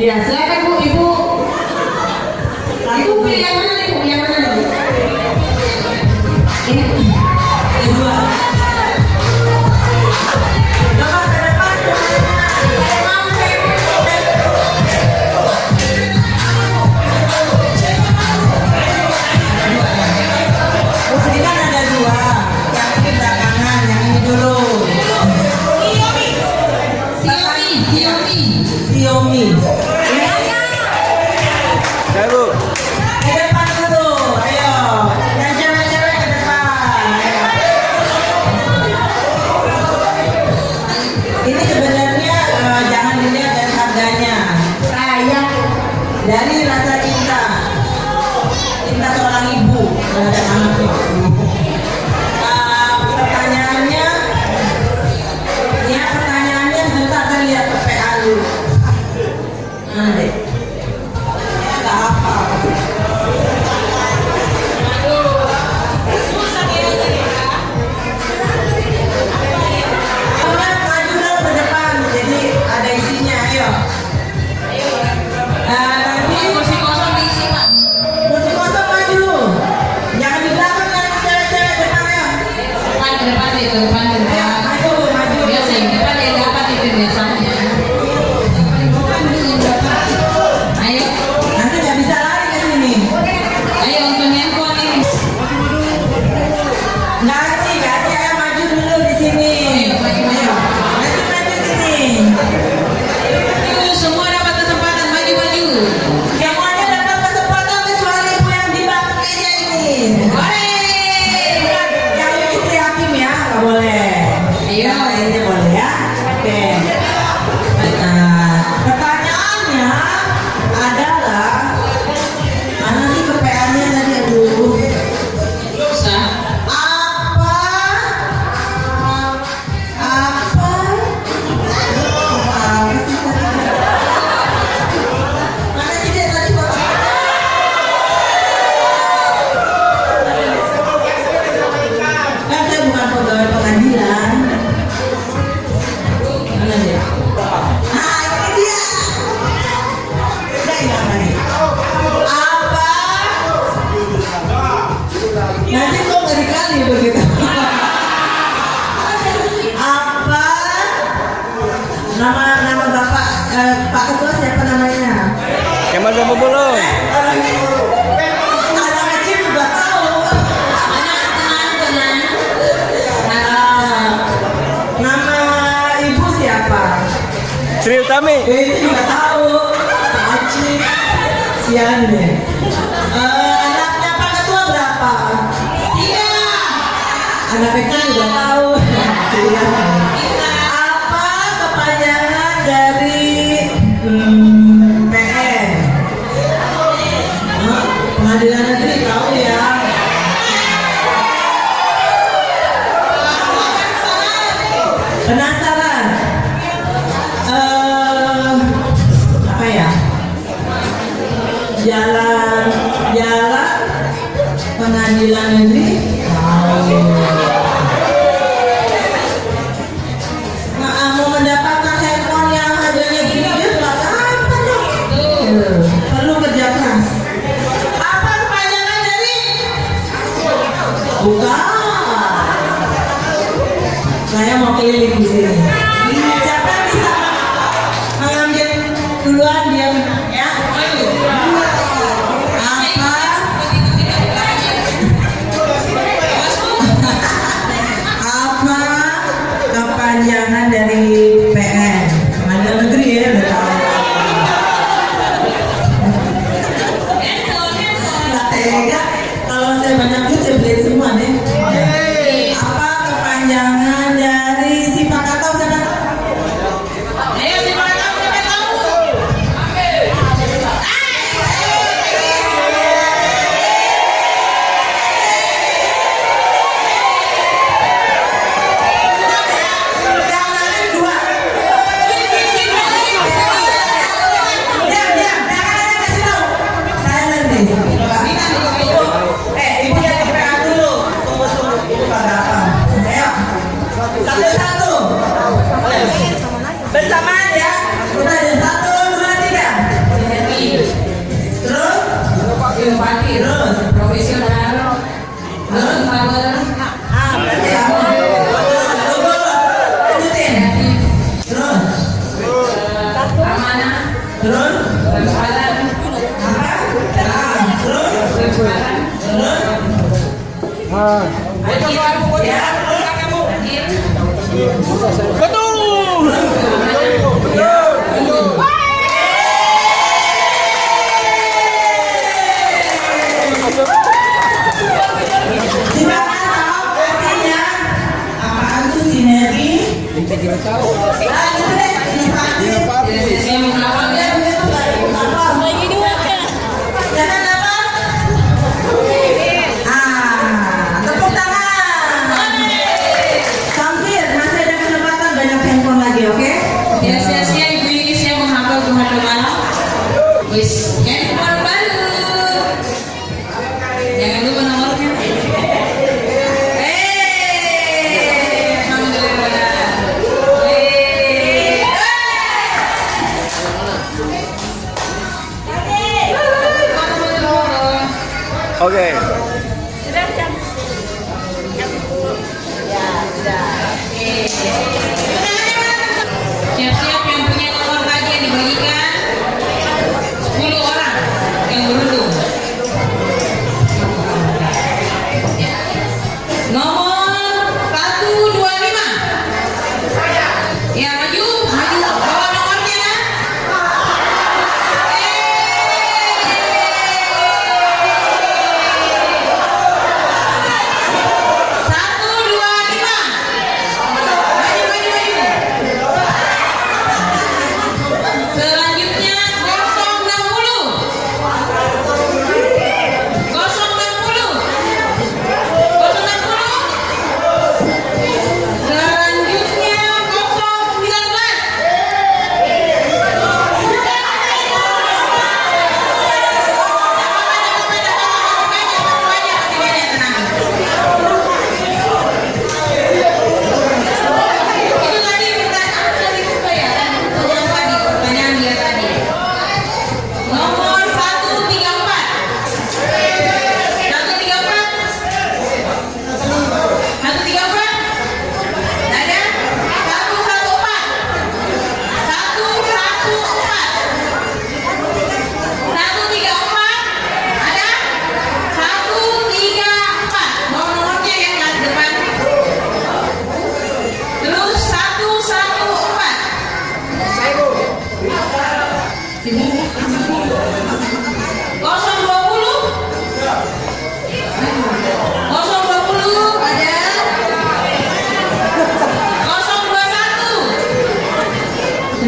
Iya, silakan Bu, Ibu. Ibu pilih yang mana nih, Bu? Yang mana nih? Ini dua. Bapak ke depan. Ini kan ada dua. Yang ini belakangan, yang ini dulu. Xiaomi. Saya Bu. Ke depan dulu, ayo. Yang cewek-cewek ke depan. Ini sebenarnya jangan dilihat dari harganya. Sayang dari rasa cinta. Cinta seorang ibu terhadap anaknya. Pertanyaannya, sebentar saya lihat PPA dulu. Nanti. Nggak apa. Maju dong ke depan, jadi ada isinya, ayo. Nanti kursi kosong diisi, Pak. Kursi kosong maju. Jangan di belakang, jangan cewek-cewek depan, ayo. Depan, ke depan, ke depan. Maju. Biasa yang depan yang dapat itu biasanya. Ayo, nanti nggak bisa lari ke sini. Ayo untuk handphone ini. Nanti, ayo maju dulu di sini. Ayo, maju sini. Ayo, semua dapat kesempatan maju. Semuanya dapat kesempatan kecuali ibu yang di belakang meja ini. Boleh. Yang istri hakim ya, nggak boleh. Ayo, ini boleh ya. Oke. Nah, pertanyaannya adalah mana sih PPA-nya tadi? Aduh. Apa Nama Bapak Pak Ketua siapa namanya? Kemal sama belum? Anak kecil juga tahu. Tenang. Nama ibu siapa? Sri Utami. Itu juga tahu. Acik. Sian deh. Anaknya Pak Ketua berapa? 3. Anak kecil juga tahu. Apa kepanjangan dari PN? Pengadilan Negeri tahu ya. Penasaran? Apa ya? Jalan Pengadilan Negeri. Mau mendapatkan handphone yang harganya gede, kapan dong? Perlu kerja keras. Apa kepanjangan dari? Bukan. Saya mau keliling di sini. Siapa yang bisa mengambil duluan dia ya? Apa kepanjangan dari PN? Pengadilan Negeri ya, udah tahu. Nggak tega. Kalau saya banyak duit saya beli semua nih. Apa kepanjangan dari si Pak Katau siapa tahu? Ayo si Pak Katau siapa tahu? Yang lain 2. Diam, jangan kasih tahu. Saya nanti. Ibu yang ke PA dulu. Tunggu, ibu pada apa? Ayo. Satu-satu. Bersamaan ya. Udah ada 1, 2, 3. Terus? Inovasi. Terus? Profesional. Terus? Berarti apa? Tunggu. Lanjutin. Terus? Amanah. Terus? Apa? Terus? Terus? Ya. Betul. Silakan tahu artinya apaan tuh sinergi? Nah, gitu deh. Jangan apa? Tepuk tangan. Sambil masih ada kesempatan banyak handphone lagi, oke? Ya, sia-sia ibu ini saya menghafal Tuhan malam. Wis, handphone baru. Jangan lupa nomornya. Alhamdulillah.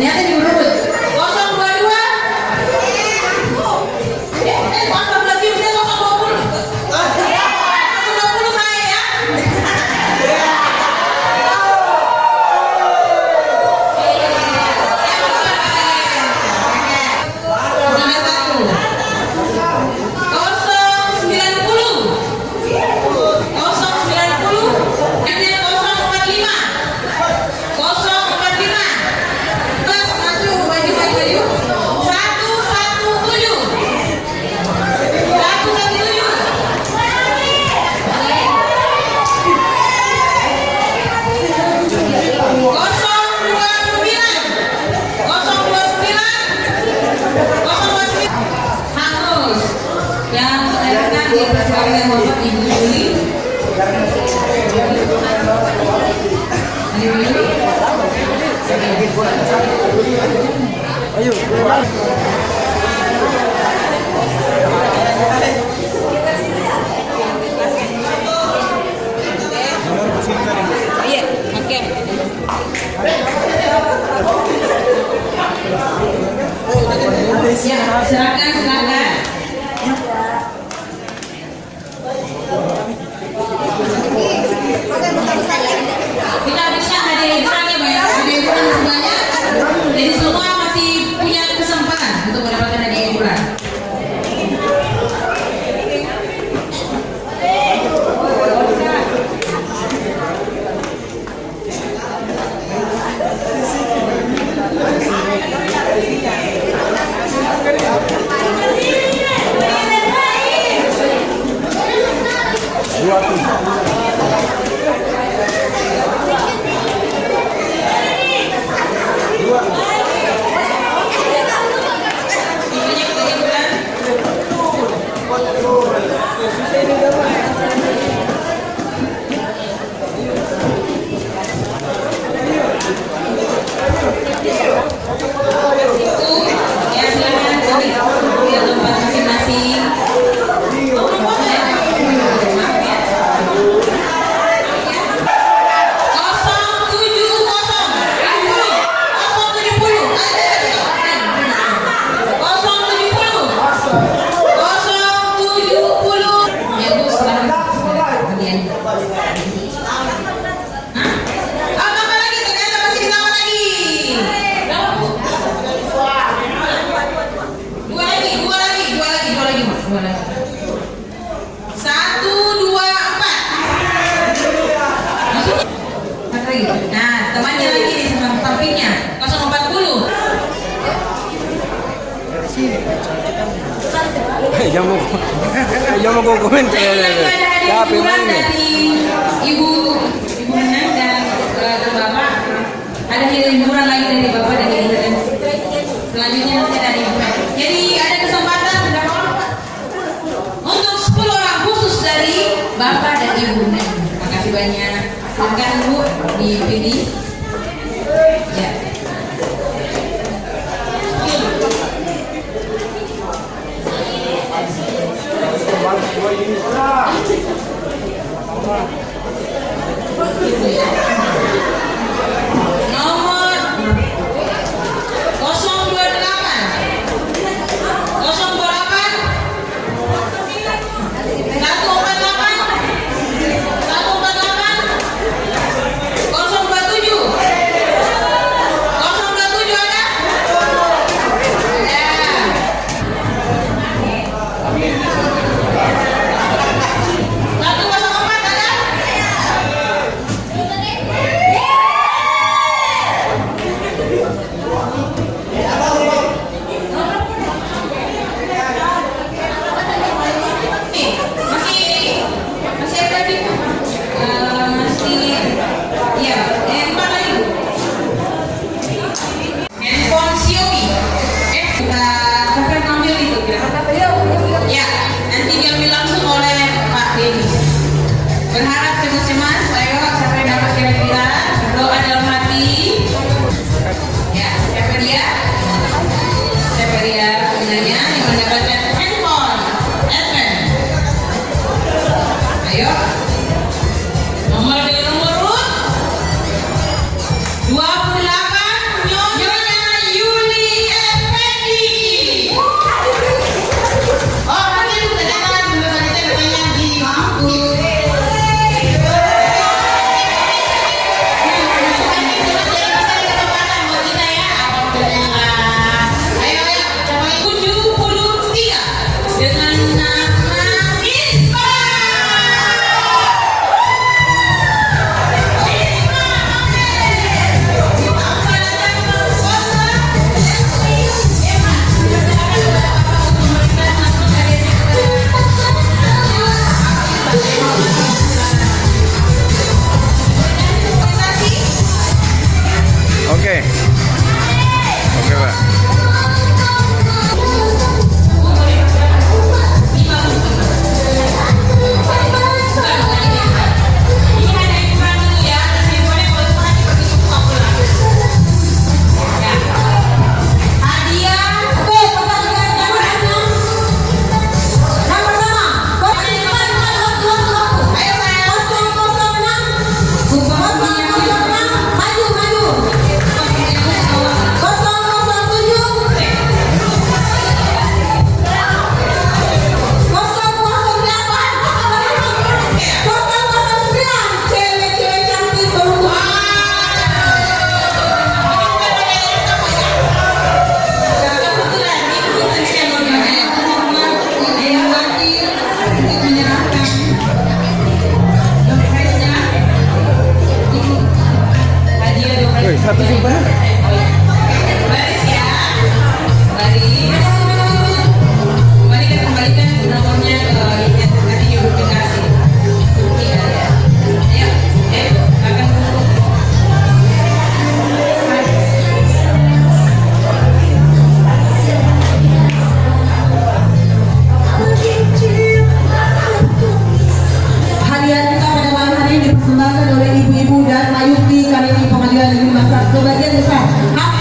Ternyata diurut. 022. 020 bisa 020. 020 saya ya. Ya, silakan. Kita bisa ada hiburannya banyak, ada hiburan banyak. Jadi semua masih punya kesempatan untuk mendapatkan hadiah hiburan. Ya silakan ke tempat masing-masing. Nah, temannya lagi di sampingnya 040. Jangan mau komen. Capek Hiburan main. dari ibu Neneng dan ke bapak. Ada hiburan lagi dari bapak dan ibu dan selanjutnya nanti ada hiburan. Jadi ada kesempatan berapa orang Pak? Untuk 10 orang khusus dari bapak dan ibu Neneng. Terima kasih banyak. Silakan Bu dipilih. Ya. Nomor 048. Oke. Oke, Pak. Ini hanya hiburan dulu ya, nanti hiburannya kalau sekolah kita pergi semua pulang. Ya. Hadiah, oke, pertandingan hiburannya. Yang pertama, ayo saya 006, maju, 009, cewek-cewek cantik berubah. Kebetulan ini yang menyerahkan hadiah Woi, satu simpan. baris ya, baris. Kembalikan nomornya ke yang tadi yang dikasih. Iya, ya. Ayo, akan dulu. Hadiah kita pada malam hari ini dipersembahkan oleh ibu-ibu dan Mayukti Kareni Pengadilan Negeri Makassar sebagian besar hak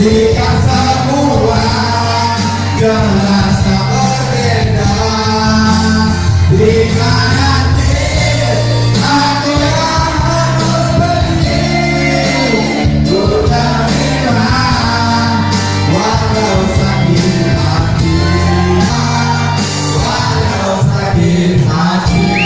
Jika semua jelas tak berbeda, jika nanti aku yang harus pergi, ku terima walau sakit hati, walau sakit hati.